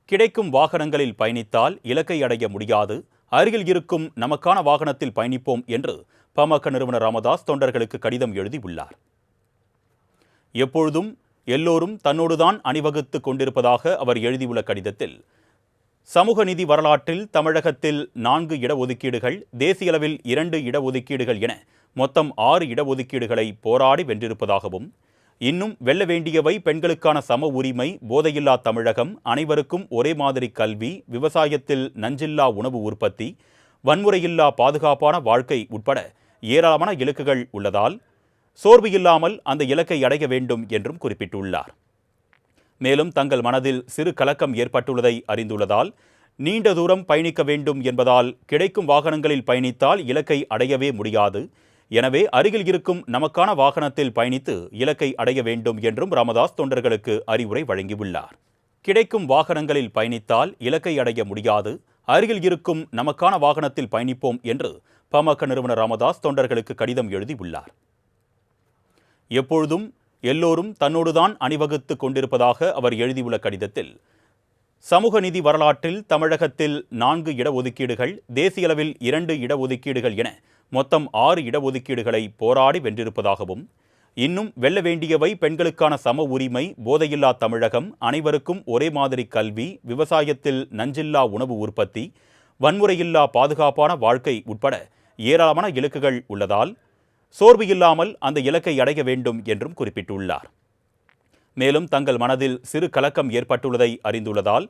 கிடைக்கும் வாகனங்களில் பயணித்தால் இலக்கை அடைய முடியாது, அருகில் இருக்கும் நமக்கான வாகனத்தில் பயணிப்போம் என்று பாமக நிறுவனர் ராமதாஸ் தொண்டர்களுக்கு கடிதம் எழுதியுள்ளார். எப்பொழுதும் எல்லோரும் தன்னோடுதான் அணிவகுத்துக் கொண்டிருப்பதாக அவர் எழுதியுள்ள கடிதத்தில், சமூக நீதி வரலாற்றில் தமிழகத்தில் 4 இடஒதுக்கீடுகள், தேசிய அளவில் 2 இடஒதுக்கீடுகள் என மொத்தம் 6 இடஒதுக்கீடுகளை போராடி வென்றிருப்பதாகவும், இன்னும் வெல்ல வேண்டியவை பெண்களுக்கான சம உரிமை, போதையில்லா தமிழகம், அனைவருக்கும் ஒரே மாதிரி கல்வி, விவசாயத்தில் நஞ்சில்லா உணவு உற்பத்தி, வன்முறையில்லா பாதுகாப்பான வாழ்க்கை உட்பட ஏராளமான இலக்குகள் உள்ளதால் சோர்வு இல்லாமல் அந்த இலக்கை அடைய வேண்டும் என்றும் குறிப்பிட்டுள்ளார். மேலும் தங்கள் மனதில் சிறு கலக்கம் ஏற்பட்டுள்ளதை அறிந்துள்ளதால் நீண்ட தூரம் பயணிக்க வேண்டும் என்பதால் கிடைக்கும் வாகனங்களில் பயணித்தால் இலக்கை அடையவே முடியாது, எனவே அருகில் இருக்கும் நமக்கான வாகனத்தில் பயணித்து இலக்கை அடைய வேண்டும் என்றும் ராமதாஸ் தொண்டர்களுக்கு அறிவுரை வழங்கியுள்ளார். கிடைக்கும் வாகனங்களில் பயணித்தால் இலக்கை அடைய முடியாது, அருகில் இருக்கும் நமக்கான வாகனத்தில் பயணிப்போம் என்று பாமக நிறுவனர் ராமதாஸ் தொண்டர்களுக்கு கடிதம் எழுதியுள்ளார். எப்பொழுதும் எல்லோரும் தன்னோடுதான் அணிவகுத்துக் கொண்டிருப்பதாக அவர் எழுதியுள்ள கடிதத்தில், சமூக நீதி வரலாற்றில் தமிழகத்தில் 4 இடஒதுக்கீடுகள், தேசிய அளவில் 2 இடஒதுக்கீடுகள் என மொத்தம் 6 இடஒதுக்கீடுகளை போராடி வென்றிருப்பதாகவும், இன்னும் வெல்ல வேண்டியவை பெண்களுக்கான சம உரிமை, போதையில்லா தமிழகம், அனைவருக்கும் ஒரே மாதிரி கல்வி, விவசாயத்தில் நஞ்சில்லா உணவு உற்பத்தி, வன்முறையில்லா பாதுகாப்பான வாழ்க்கை உட்பட ஏராளமான இலக்குகள் உள்ளதால் சோர்வு இல்லாமல் அந்த இலக்கை அடைய வேண்டும் என்றும் குறிப்பிட்டுள்ளார். மேலும் தங்கள் மனதில் சிறு கலக்கம் ஏற்பட்டுள்ளதை அறிந்துள்ளதால்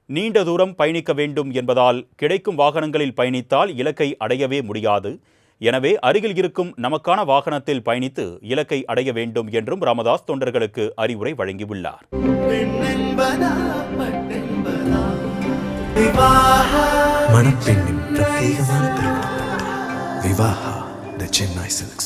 நீண்ட தூரம் பயணிக்க வேண்டும் என்பதால் கிடைக்கும் வாகனங்களில் பயணித்தால் இலக்கை அடையவே முடியாது, எனவே அருகில் இருக்கும் நமக்கான வாகனத்தில் பயணித்து இலக்கை அடைய வேண்டும் என்றும் ராமதாஸ் தொண்டர்களுக்கு அறிவுரை வழங்கியுள்ளார். மணப்பெண்ணின் பிரத்யேகமான திருமணம் விவாஹா தி சென்னை சில்க்ஸ்.